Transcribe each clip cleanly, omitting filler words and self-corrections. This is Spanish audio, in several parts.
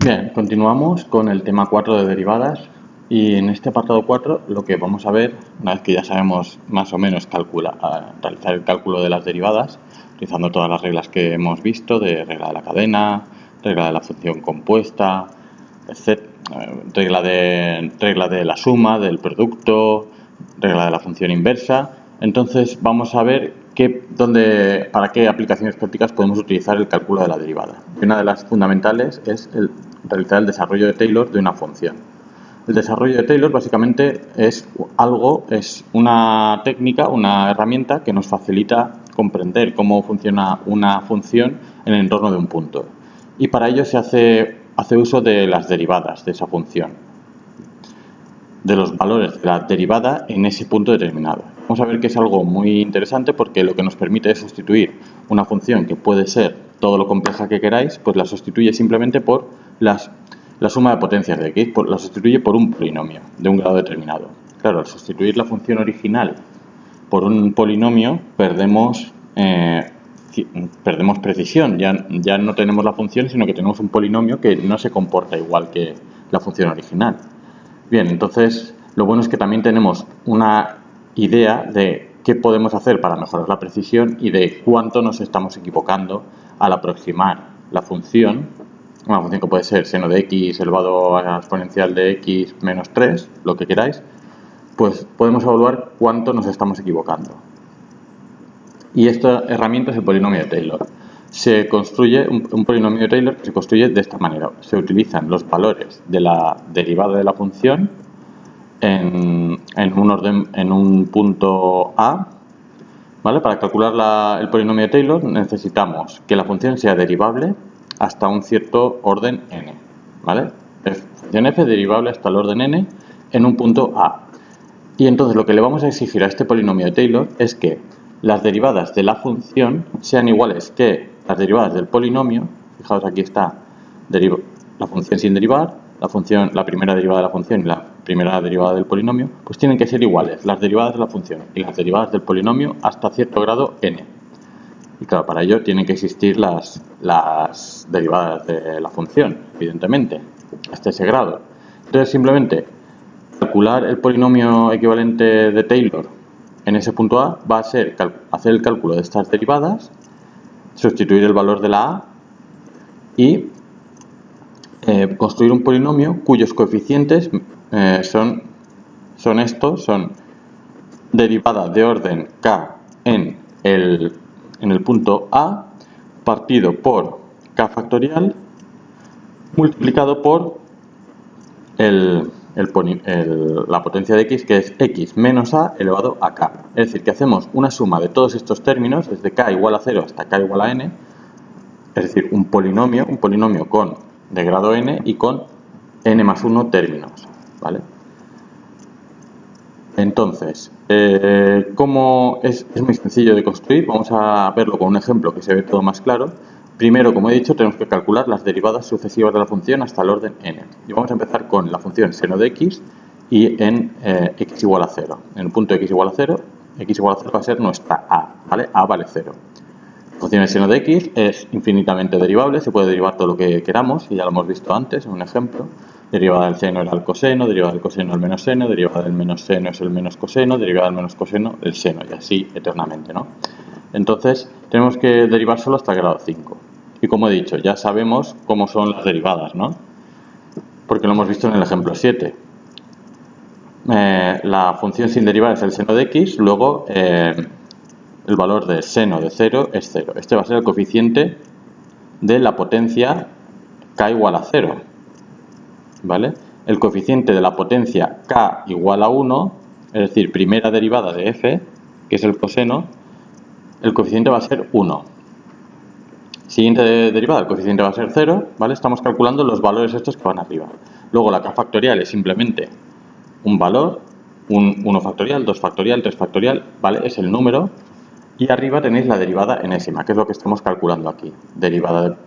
Bien, continuamos con el tema 4 de derivadas y en este apartado 4 lo que vamos a ver, una vez que ya sabemos más o menos realizar el cálculo de las derivadas, utilizando todas las reglas que hemos visto, de regla de la cadena, regla de la función compuesta, regla de la suma, del producto, regla de la función inversa. Entonces vamos a ver para qué aplicaciones prácticas podemos utilizar el cálculo de la derivada. Y una de las fundamentales es realizar el desarrollo de Taylor de una función. El desarrollo de Taylor básicamente es una técnica, una herramienta que nos facilita comprender cómo funciona una función en el entorno de un punto. Y para ello se hace uso de las derivadas de esa función, de los valores de la derivada en ese punto determinado. Vamos a ver que es algo muy interesante porque lo que nos permite es sustituir una función que puede ser todo lo compleja que queráis, pues la sustituye simplemente por la suma de potencias de x, la sustituye por un polinomio de un grado determinado. Claro, al sustituir la función original por un polinomio perdemos precisión, ya no tenemos la función, sino que tenemos un polinomio que no se comporta igual que la función original. Bien, entonces lo bueno es que también tenemos una idea de qué podemos hacer para mejorar la precisión y de cuánto nos estamos equivocando al aproximar la función, una función que puede ser seno de x elevado a la exponencial de x menos 3, lo que queráis, pues podemos evaluar cuánto nos estamos equivocando. Y esta herramienta es el polinomio de Taylor. Se construye un polinomio de Taylor que se construye de esta manera. Se utilizan los valores de la derivada de la función en un punto A. ¿Vale? Para calcular el polinomio de Taylor necesitamos que la función sea derivable hasta un cierto orden n. ¿Vale? Función f derivable hasta el orden n en un punto A. Y entonces lo que le vamos a exigir a este polinomio de Taylor es que las derivadas de la función sean iguales que las derivadas del polinomio. Fijaos, aquí está la función sin derivar, la primera derivada de la función y la primera derivada del polinomio, pues tienen que ser iguales las derivadas de la función y las derivadas del polinomio hasta cierto grado n. Y claro, para ello tienen que existir las derivadas de la función, evidentemente, hasta ese grado. Entonces simplemente calcular el polinomio equivalente de Taylor en ese punto A va a ser hacer el cálculo de estas derivadas, sustituir el valor de la A y construir un polinomio cuyos coeficientes son derivada de orden k en el punto A partido por k factorial multiplicado por la potencia de x, que es x menos a elevado a k. Es decir, que hacemos una suma de todos estos términos, desde k igual a 0 hasta k igual a n, es decir, un polinomio de grado n y con n más 1 términos. ¿Vale? Entonces, ¿cómo es muy sencillo de construir? Vamos a verlo con un ejemplo que se ve todo más claro. Primero, como he dicho, tenemos que calcular las derivadas sucesivas de la función hasta el orden n. Y vamos a empezar con la función seno de x y en x igual a 0. En el punto x igual a 0 va a ser nuestra a, ¿vale? A vale 0. La función de seno de x es infinitamente derivable, se puede derivar todo lo que queramos, y ya lo hemos visto antes en un ejemplo. Derivada del seno era el coseno, derivada del coseno el menos seno, derivada del menos seno es el menos coseno, derivada del menos coseno el seno, y así eternamente, ¿no? Entonces, tenemos que derivar solo hasta el grado 5. Y como he dicho, ya sabemos cómo son las derivadas, ¿no? Porque lo hemos visto en el ejemplo 7. La función sin derivar es el seno de x, luego el valor de seno de 0 es 0. Este va a ser el coeficiente de la potencia k igual a 0. ¿Vale? El coeficiente de la potencia k igual a 1, es decir, primera derivada de f, que es el coseno, el coeficiente va a ser 1. Siguiente derivada, el coeficiente va a ser 0, ¿vale? Estamos calculando los valores estos que van arriba. Luego la k factorial es simplemente un valor, un 1 factorial, 2 factorial, 3 factorial, ¿vale? Es el número. Y arriba tenéis la derivada enésima, que es lo que estamos calculando aquí. Derivada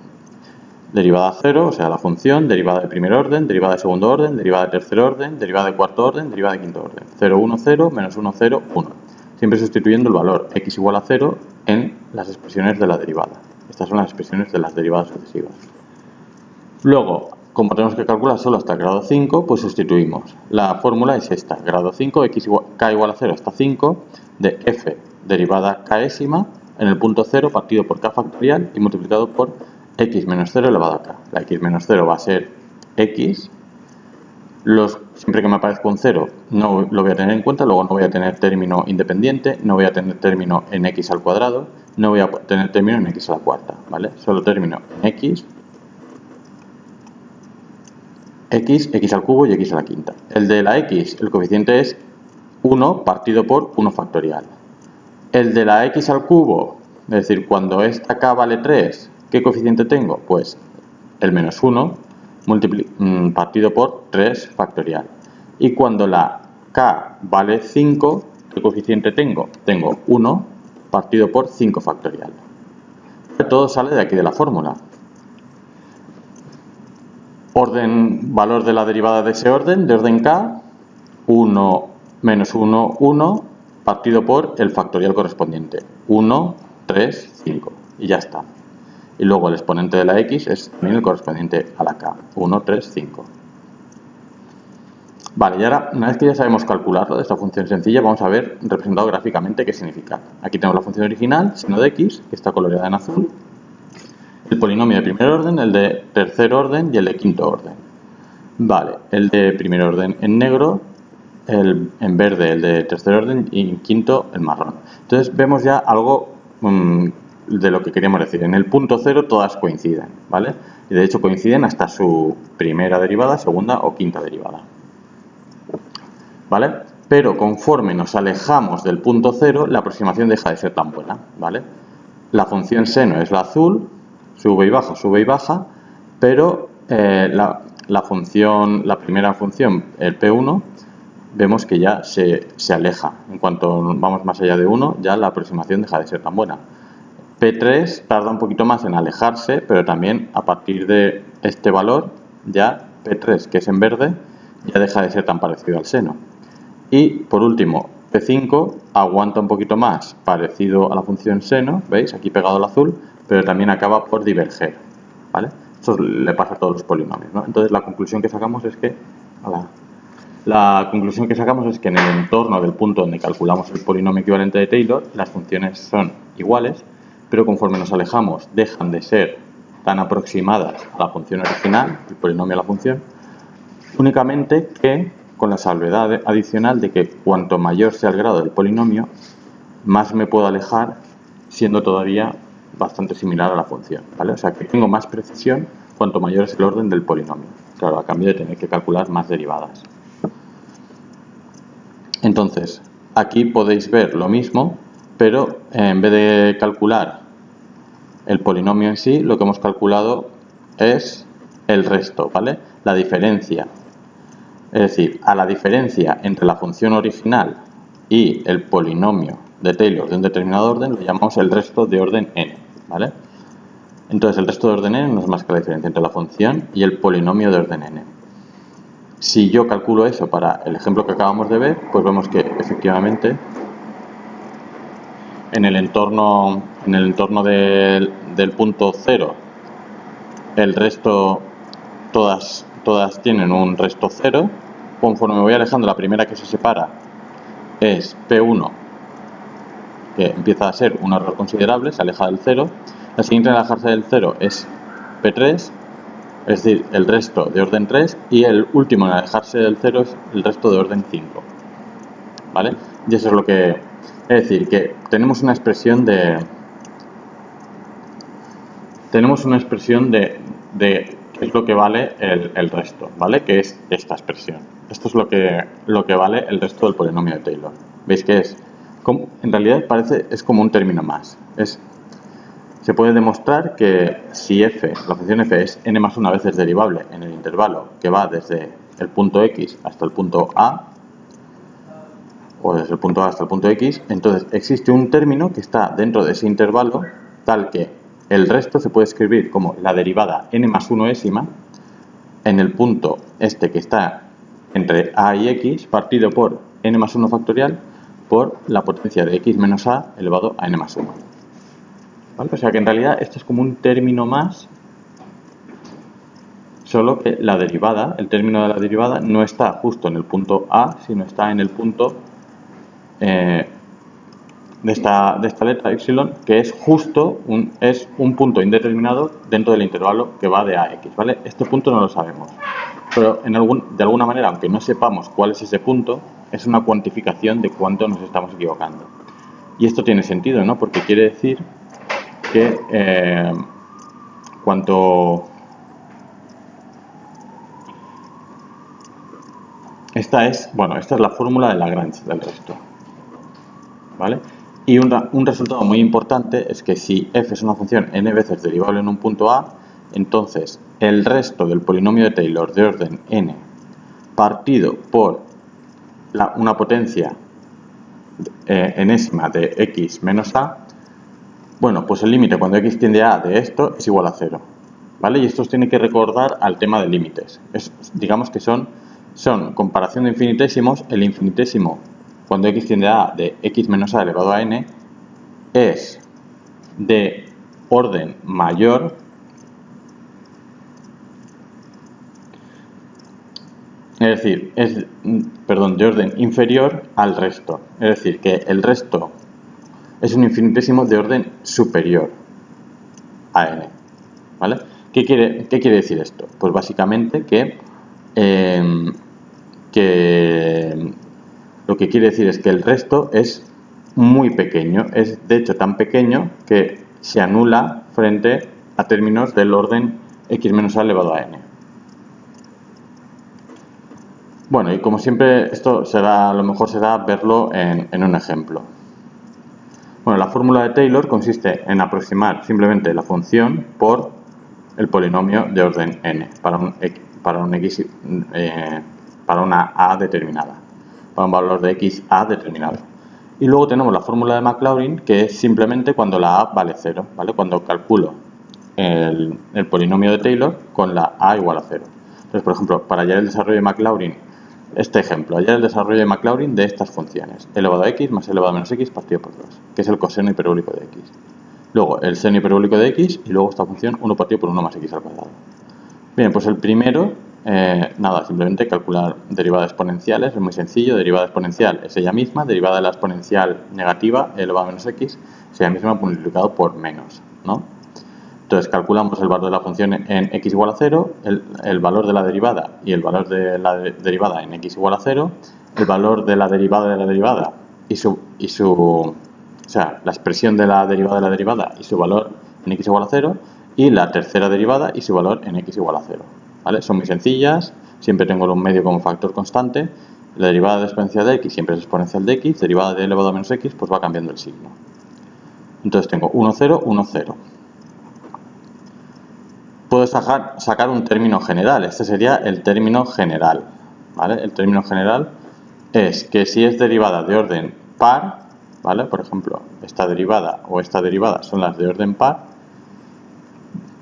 0, o sea, la función, derivada de primer orden, derivada de segundo orden, derivada de tercer orden, derivada de cuarto orden, derivada de quinto orden. 0, 1, 0, menos 1, 0, 1. Siempre sustituyendo el valor x igual a 0 en las expresiones de la derivada. Estas son las expresiones de las derivadas sucesivas. Luego, como tenemos que calcular solo hasta grado 5, pues sustituimos. La fórmula es esta, grado 5, k igual a 0 hasta 5, de f derivada késima en el punto 0 partido por k factorial y multiplicado por x menos 0 elevado a k. La x menos 0 va a ser x. Siempre que me aparezca un 0 no lo voy a tener en cuenta, luego no voy a tener término independiente, no voy a tener término en x al cuadrado, no voy a tener término en x a la cuarta, ¿vale? Solo término en x al cubo y x a la quinta. El de la x, el coeficiente es 1 partido por 1 factorial. El de la x al cubo, es decir, cuando esta k vale 3, ¿qué coeficiente tengo? Pues el menos 1 partido por 3 factorial. Y cuando la k vale 5, ¿qué coeficiente tengo? Tengo 1 partido por 5 factorial. Todo sale de aquí de la fórmula. Valor de la derivada de ese orden, de orden k, 1 menos 1, 1, partido por el factorial correspondiente. 1, 3, 5. Y ya está. Y luego el exponente de la x es también el correspondiente a la k. 1, 3, 5. Vale, y ahora, una vez que ya sabemos calcularlo de esta función sencilla, vamos a ver representado gráficamente qué significa. Aquí tenemos la función original, seno de x, que está coloreada en azul. El polinomio de primer orden, el de tercer orden y el de quinto orden. Vale, el de primer orden en negro, en verde el de tercer orden y en quinto el marrón. Entonces vemos ya algo de lo que queríamos decir. En el punto 0 todas coinciden, ¿vale? Y de hecho coinciden hasta su primera derivada, segunda o quinta derivada, ¿vale? Pero conforme nos alejamos del punto 0, la aproximación deja de ser tan buena, ¿vale? La función seno es la azul, sube y baja, pero la primera función, el P1, vemos que ya se aleja. En cuanto vamos más allá de 1, ya la aproximación deja de ser tan buena. P3 tarda un poquito más en alejarse, pero también a partir de este valor, ya P3, que es en verde, ya deja de ser tan parecido al seno. Y por último, P5 aguanta un poquito más, parecido a la función seno, ¿veis? Aquí pegado al azul, pero también acaba por diverger, ¿vale? Eso le pasa a todos los polinomios, ¿no? Entonces la conclusión que sacamos es que en el entorno del punto donde calculamos el polinomio equivalente de Taylor, las funciones son iguales, pero conforme nos alejamos dejan de ser tan aproximadas a la función original, el polinomio a la función, únicamente que con la salvedad adicional de que cuanto mayor sea el grado del polinomio, más me puedo alejar, siendo todavía bastante similar a la función, ¿vale? O sea que tengo más precisión cuanto mayor es el orden del polinomio. Claro, a cambio de tener que calcular más derivadas. Entonces, aquí podéis ver lo mismo, pero en vez de calcular el polinomio en sí, lo que hemos calculado es el resto, ¿vale? La diferencia. Es decir, a la diferencia entre la función original y el polinomio de Taylor de un determinado orden, lo llamamos el resto de orden n, ¿vale? Entonces, el resto de orden n no es más que la diferencia entre la función y el polinomio de orden n. Si yo calculo eso para el ejemplo que acabamos de ver, pues vemos que efectivamente en el entorno del punto 0, el resto, todas tienen un resto 0. Conforme me voy alejando, la primera que se separa es P1, que empieza a ser un error considerable, se aleja del 0. La siguiente en alejarse del 0 es P3, es decir, el resto de orden 3, y el último en alejarse del 0 es el resto de orden 5, ¿vale? Y eso es lo que... Es decir, que tenemos una expresión de qué es lo que vale el resto, ¿vale? Que es esta expresión. Esto es lo que vale el resto del polinomio de Taylor. ¿Veis que es? En realidad es como un término más. Se puede demostrar que si f, la función f es n más 1 veces derivable en el intervalo que va desde el punto x hasta el punto a, o desde el punto a hasta el punto x, entonces existe un término que está dentro de ese intervalo tal que el resto se puede escribir como la derivada n más 1ésima en el punto este que está entre a y x partido por n más 1 factorial por la potencia de x menos a elevado a n más 1. ¿Vale? O sea que en realidad esto es como un término más solo que la derivada, el término de la derivada, no está justo en el punto A, sino está en el punto de esta letra epsilon, que es justo un punto indeterminado dentro del intervalo que va de A a X, ¿vale? Este punto no lo sabemos, pero de alguna manera, aunque no sepamos cuál es ese punto, es una cuantificación de cuánto nos estamos equivocando. Y esto tiene sentido, ¿no? Porque quiere decir que esta es la fórmula de Lagrange del resto, ¿vale? Y un resultado muy importante es que si f es una función n veces derivable en un punto A, entonces el resto del polinomio de Taylor de orden n partido por una potencia enésima de x menos a, bueno, pues el límite cuando x tiende a de esto es igual a 0, ¿vale? Y esto os tiene que recordar al tema de límites. Digamos que son comparación de infinitésimos. El infinitésimo cuando x tiende a de x menos a elevado a n es de orden mayor, es decir, de orden inferior al resto. Es decir, que el resto es un infinitésimo de orden superior a n, ¿vale? ¿Qué quiere decir esto? Pues básicamente que lo que quiere decir es que el resto es muy pequeño, es de hecho tan pequeño que se anula frente a términos del orden x menos a elevado a n. Bueno, y como siempre, lo mejor será verlo en un ejemplo. Bueno, la fórmula de Taylor consiste en aproximar simplemente la función por el polinomio de orden n para una a determinada, para un valor de x a determinado. Y luego tenemos la fórmula de Maclaurin, que es simplemente cuando la a vale 0, ¿vale? Cuando calculo el polinomio de Taylor con la a igual a 0. Entonces, por ejemplo, para hallar el desarrollo de Maclaurin, hallar el desarrollo de Maclaurin de estas funciones, elevado a x más elevado a menos x partido por 2, que es el coseno hiperbólico de x. Luego el seno hiperbólico de x y luego esta función 1 partido por 1 más x al cuadrado. Bien, pues el primero, simplemente calcular derivadas exponenciales, es muy sencillo. Derivada exponencial es ella misma, derivada de la exponencial negativa, elevado a menos x, es ella misma multiplicado por menos, ¿no? Entonces calculamos el valor de la función en x igual a 0, el valor de la derivada y el valor de la derivada en x igual a 0, el valor de la derivada la expresión de la derivada y su valor en x igual a 0, y la tercera derivada y su valor en x igual a 0, ¿vale? Son muy sencillas, siempre tengo un medio como factor constante, la derivada de exponencial de x siempre es exponencial de x, derivada de elevado a menos x, pues va cambiando el signo. Entonces tengo 1, 0, 1, 0. Puedo sacar un término general, este sería el término general, ¿vale? El término general es que si es derivada de orden par, ¿vale? Por ejemplo, esta derivada o esta derivada son las de orden par,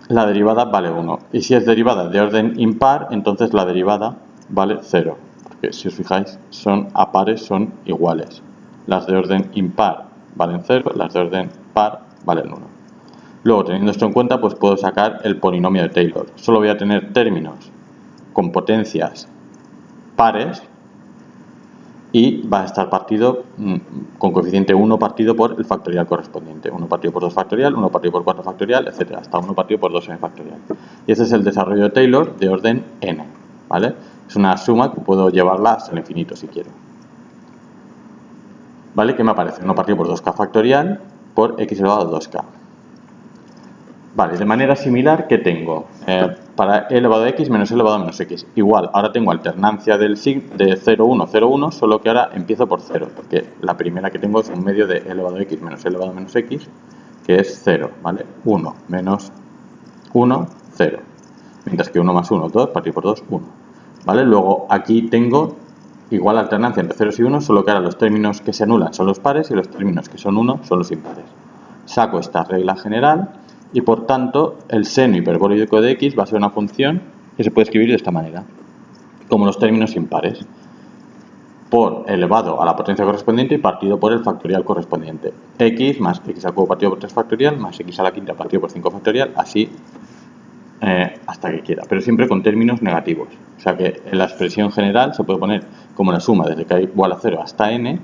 la derivada vale 1. Y si es derivada de orden impar, entonces la derivada vale 0. Porque si os fijáis, a pares son iguales. Las de orden impar valen 0, las de orden par valen 1. Luego, teniendo esto en cuenta, pues puedo sacar el polinomio de Taylor. Solo voy a tener términos con potencias pares y va a estar partido con coeficiente 1 partido por el factorial correspondiente. 1 partido por 2 factorial, 1 partido por 4 factorial, etc. Hasta 1 partido por 2 factorial. Y ese es el desarrollo de Taylor de orden n, ¿vale? Es una suma que puedo llevarla hasta el infinito si quiero. ¿Vale? ¿Qué me aparece? 1 partido por 2k factorial por x elevado a 2k. Vale, de manera similar, ¿qué tengo? Para e elevado a x menos e elevado a menos x. Igual, ahora tengo alternancia de 0, 1, 0, 1, solo que ahora empiezo por 0, porque la primera que tengo es un medio de e elevado a x menos e elevado a menos x, que es 0, ¿vale? 1 menos 1, 0. Mientras que 1 más 1, 2, partido por 2, 1. ¿Vale? Luego aquí tengo igual alternancia entre 0 y 1, solo que ahora los términos que se anulan son los pares y los términos que son 1 son los impares. Saco esta regla general y por tanto el seno hiperbólico de x va a ser una función que se puede escribir de esta manera, como los términos impares, por elevado a la potencia correspondiente y partido por el factorial correspondiente. X más x al cubo partido por 3 factorial más x a la quinta partido por 5 factorial, así hasta que quiera, pero siempre con términos negativos. O sea que en la expresión general se puede poner como la suma desde k igual a 0 hasta n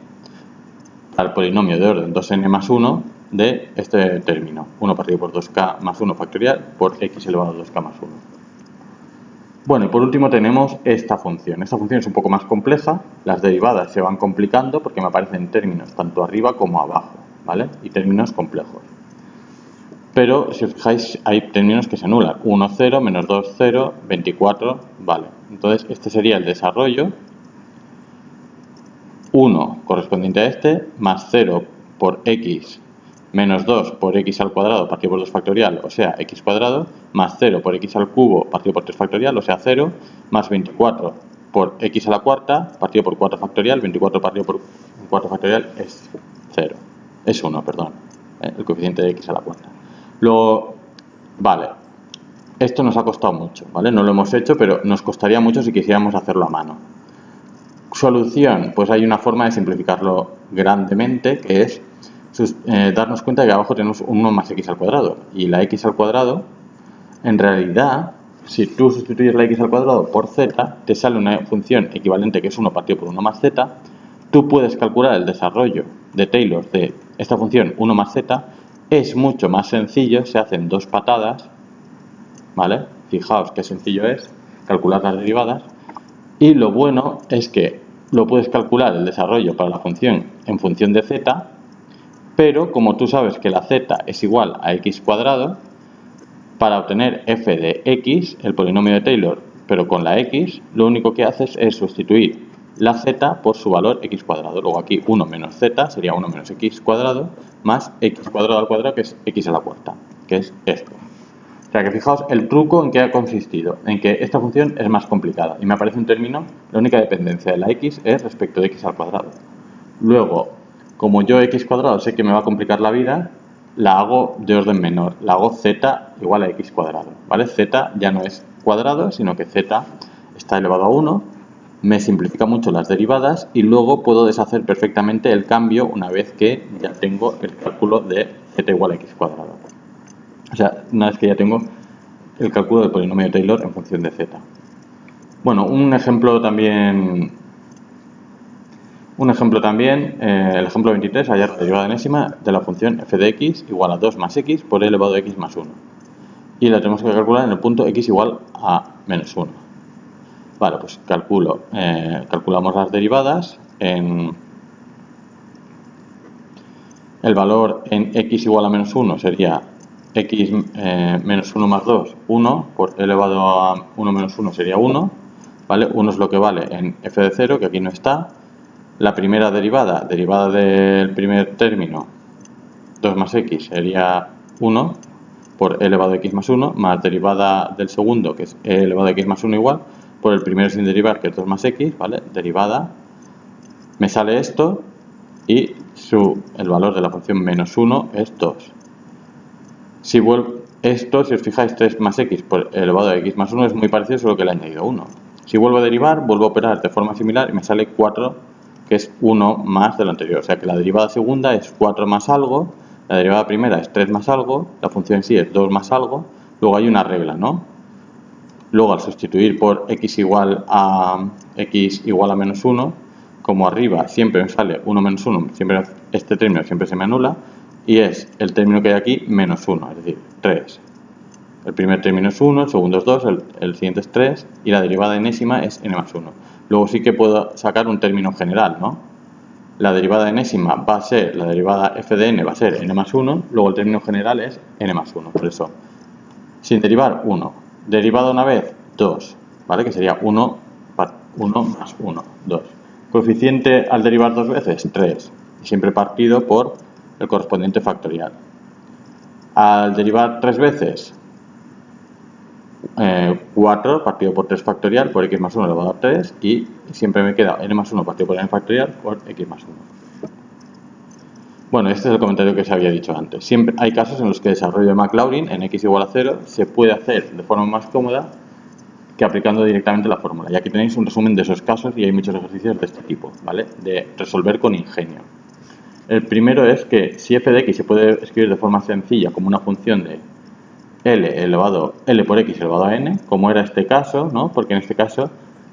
al polinomio de orden 2n más 1 de este término, 1 partido por 2k más 1 factorial por x elevado a 2k más 1. Bueno, y por último tenemos esta función. Esta función es un poco más compleja, las derivadas se van complicando porque me aparecen términos tanto arriba como abajo, ¿vale? Y términos complejos. Pero si os fijáis hay términos que se anulan, 1, 0, menos 2, 0, 24, vale. Entonces este sería el desarrollo, 1 correspondiente a este, más 0 por x menos 2 por x al cuadrado partido por 2 factorial, o sea, x cuadrado, más 0 por x al cubo partido por 3 factorial, o sea, 0, más 24 por x a la cuarta partido por 4 factorial, 24 partido por 4 factorial es 0, es 1, perdón, el coeficiente de x a la cuarta. Luego, vale, esto nos ha costado mucho, ¿vale? No lo hemos hecho, pero nos costaría mucho si quisiéramos hacerlo a mano. Solución, pues hay una forma de simplificarlo grandemente, que es darnos cuenta de que abajo tenemos 1 más x al cuadrado. Y la x al cuadrado, en realidad, si tú sustituyes la x al cuadrado por z, te sale una función equivalente que es 1 partido por 1 más z. Tú puedes calcular el desarrollo de Taylor de esta función 1 más z. Es mucho más sencillo, se hacen dos patadas, ¿vale? Fijaos qué sencillo es calcular las derivadas. Y lo bueno es que lo puedes calcular el desarrollo para la función en función de z, pero como tú sabes que la z es igual a x cuadrado, para obtener f de x, el polinomio de Taylor, pero con la x, lo único que haces es sustituir la z por su valor x cuadrado. Luego aquí 1 menos z sería 1 menos x cuadrado más x cuadrado al cuadrado, que es x a la cuarta, que es esto. O sea que fijaos el truco en qué ha consistido, en que esta función es más complicada y me aparece un término, la única dependencia de la x es respecto de x al cuadrado. Luego, como yo x cuadrado sé que me va a complicar la vida, la hago de orden menor, la hago z igual a x cuadrado, ¿vale? Z ya no es cuadrado, sino que z está elevado a 1, me simplifica mucho las derivadas y luego puedo deshacer perfectamente el cambio una vez que ya tengo el cálculo de z igual a x cuadrado. O sea, una vez que ya tengo el cálculo del polinomio de Taylor en función de z. Bueno, un ejemplo también, el ejemplo 23, hallar la derivada enésima de la función f de x igual a 2 más x por e elevado a x más 1. Y la tenemos que calcular en el punto x igual a menos 1. Vale, pues calculamos las derivadas en el valor en x igual a menos 1 sería x menos 1 más 2, 1, por e elevado a 1 menos 1 sería 1, ¿vale? 1 es lo que vale en f de 0, que aquí no está. La primera derivada del primer término, 2 más x, sería 1, por e elevado a x más 1, más derivada del segundo, que es e elevado a x más 1 igual, por el primero sin derivar, que es 2 más x, ¿vale? Derivada, me sale esto, y el valor de la función menos 1 es 2. Si vuelvo esto, si os fijáis, 3 más x por elevado a x más 1 es muy parecido, solo que le he añadido 1. Si vuelvo a derivar, vuelvo a operar de forma similar y me sale 4, que es 1 más de lo anterior. O sea que la derivada segunda es 4 más algo, la derivada primera es 3 más algo, la función en sí es 2 más algo, luego hay una regla, ¿no? Luego al sustituir por x igual a menos 1, como arriba siempre me sale 1 menos 1, siempre este término siempre se me anula, y es el término que hay aquí menos 1, es decir, 3. El primer término es 1, el segundo es 2, el siguiente es 3 y la derivada enésima es n más 1. Luego sí que puedo sacar un término general, ¿no? La derivada enésima va a ser, la derivada f de n va a ser n más 1, luego el término general es n más 1, por eso. Sin derivar, 1. Derivada una vez, 2, ¿vale? Que sería 1 más 1, 2. Coeficiente al derivar dos veces, 3. Y siempre partido por el correspondiente factorial. Al derivar 3 veces, 4 partido por 3 factorial por x más 1 elevado a 3 y siempre me queda n más 1 partido por n factorial por x más 1. Bueno, este es el comentario que os había dicho antes. Siempre hay casos en los que el desarrollo de Maclaurin en x igual a 0 se puede hacer de forma más cómoda que aplicando directamente la fórmula. Y aquí tenéis un resumen de esos casos y hay muchos ejercicios de este tipo, ¿vale? De resolver con ingenio. El primero es que si f de x se puede escribir de forma sencilla como una función de L por x elevado a n, como era este caso, ¿no? Porque en este caso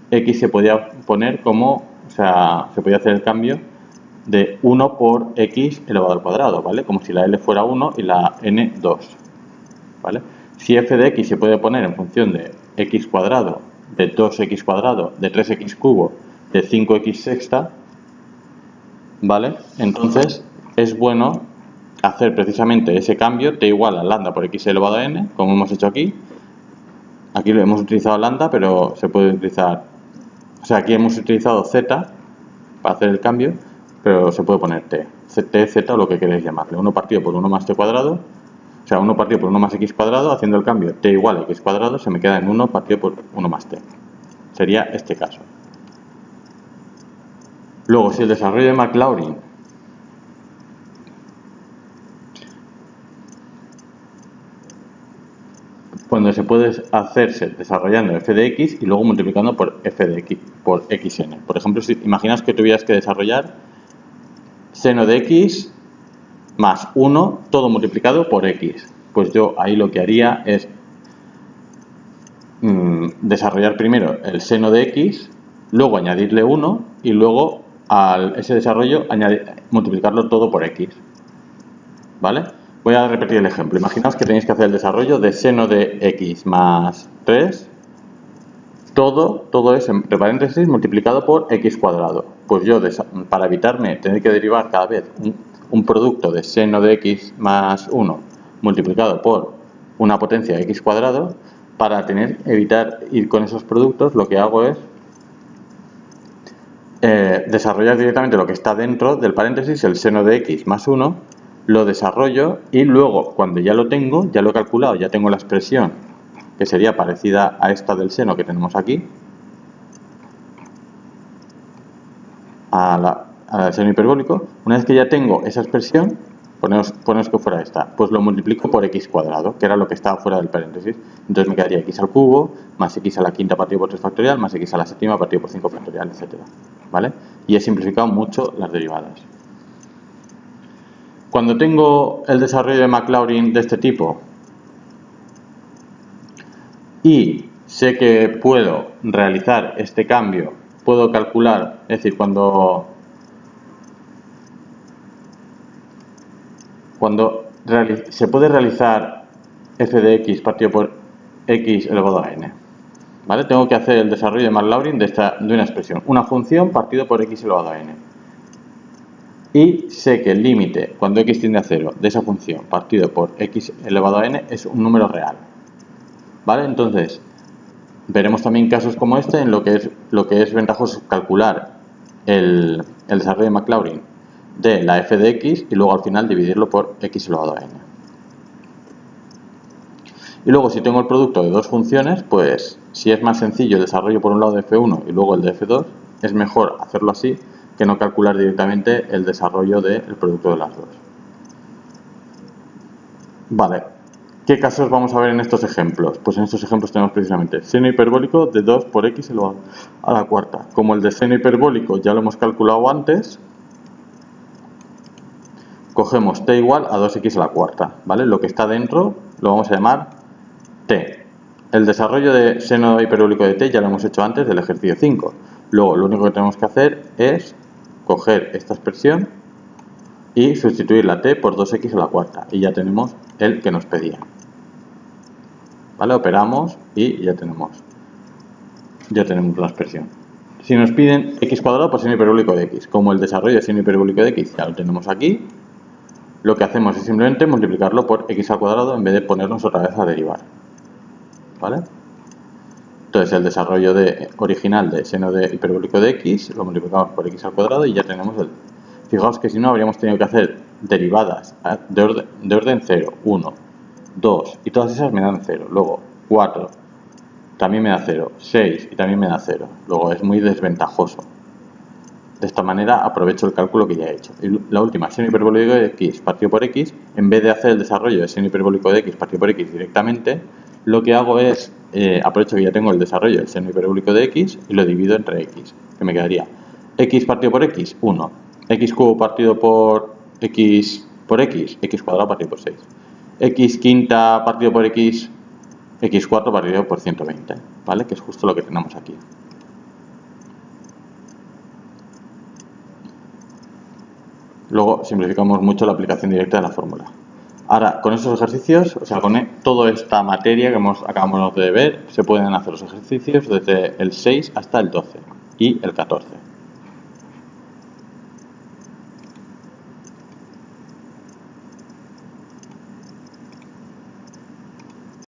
x se podía poner como, o sea, se podía hacer el cambio de 1 por x elevado al cuadrado, ¿vale? Como si la L fuera 1 y la n 2, ¿vale? Si f de x se puede poner en función de x cuadrado, de 2x cuadrado, de 3x cubo, de 5x sexta, ¿vale? Entonces es bueno hacer precisamente ese cambio t igual a lambda por x elevado a n, como hemos hecho aquí. Aquí lo hemos utilizado lambda, pero se puede utilizar, o sea, aquí hemos utilizado z para hacer el cambio, pero se puede poner t, z o lo que queréis llamarle, 1 partido por 1 más t cuadrado, o sea, 1 partido por 1 más x cuadrado, haciendo el cambio t igual a x cuadrado, se me queda en 1 partido por 1 más t. Sería este caso. Luego, si el desarrollo de Maclaurin cuando se puede hacerse desarrollando f de x y luego multiplicando por f de x por xn. Por ejemplo, si imaginaos que tuvieras que desarrollar seno de x más 1 todo multiplicado por x, pues yo ahí lo que haría es desarrollar primero el seno de x, luego añadirle 1 y luego a ese desarrollo multiplicarlo todo por x, ¿vale? Voy a repetir el ejemplo. Imaginaos que tenéis que hacer el desarrollo de seno de x más 3, todo es entre paréntesis multiplicado por x cuadrado. Pues yo, para evitarme tener que derivar cada vez un producto de seno de x más 1 multiplicado por una potencia de x cuadrado, para evitar ir con esos productos, lo que hago es desarrollar directamente lo que está dentro del paréntesis, el seno de x más 1, lo desarrollo y luego, cuando ya lo tengo, ya lo he calculado, ya tengo la expresión que sería parecida a esta del seno que tenemos aquí, al seno hiperbólico. Una vez que ya tengo esa expresión, poneos que fuera esta, pues lo multiplico por x cuadrado, que era lo que estaba fuera del paréntesis. Entonces me quedaría x al cubo, más x a la quinta partido por 3 factorial, más x a la séptima partido por 5 factorial, etcétera, ¿vale? Y he simplificado mucho las derivadas. Cuando tengo el desarrollo de Maclaurin de este tipo y sé que puedo realizar este cambio, puedo calcular, es decir, cuando se puede realizar f de x partido por x elevado a n, ¿vale? Tengo que hacer el desarrollo de Maclaurin de una expresión, una función partido por x elevado a n. Y sé que el límite, cuando x tiende a 0, de esa función partido por x elevado a n es un número real, ¿vale? Entonces, veremos también casos como este en lo que es ventajoso calcular el desarrollo de Maclaurin de la f de x y luego al final dividirlo por x elevado a n. Y luego, si tengo el producto de dos funciones, pues si es más sencillo el desarrollo por un lado de f1 y luego el de f2, es mejor hacerlo así que no calcular directamente el desarrollo del producto de las dos. Vale, ¿qué casos vamos a ver en estos ejemplos? Pues en estos ejemplos tenemos precisamente seno hiperbólico de 2 por x elevado a la cuarta. Como el de seno hiperbólico ya lo hemos calculado antes, cogemos t igual a 2x a la cuarta, ¿vale? Lo que está dentro lo vamos a llamar t. El desarrollo de seno hiperbólico de t ya lo hemos hecho antes del ejercicio 5. Luego lo único que tenemos que hacer es coger esta expresión y sustituir la t por 2x a la cuarta y ya tenemos el que nos pedía, ¿vale? Operamos y ya tenemos la expresión. Si nos piden x cuadrado por seno hiperbólico de x, como el desarrollo de seno hiperbólico de x ya lo tenemos aquí, lo que hacemos es simplemente multiplicarlo por x al cuadrado en vez de ponernos otra vez a derivar, ¿vale? Entonces el desarrollo original de seno hiperbólico de x lo multiplicamos por x al cuadrado y ya tenemos el... Fijaos que si no habríamos tenido que hacer derivadas de orden 0, 1, 2 y todas esas me dan 0. Luego 4 también me da 0, 6 y también me da 0. Luego es muy desventajoso. De esta manera aprovecho el cálculo que ya he hecho. Y la última, seno hiperbólico de x partido por x, en vez de hacer el desarrollo de seno hiperbólico de x partido por x directamente, lo que hago es, aprovecho que ya tengo el desarrollo del seno hiperbólico de x y lo divido entre x, que me quedaría x partido por x, 1, x cubo partido por x, x cuadrado partido por 6. x quinta partido por x, x4 partido por 120, ¿vale? Que es justo lo que tenemos aquí. Luego simplificamos mucho la aplicación directa de la fórmula. Ahora, con esos ejercicios, o sea, con toda esta materia que acabamos de ver, se pueden hacer los ejercicios desde el 6 hasta el 12 y el 14.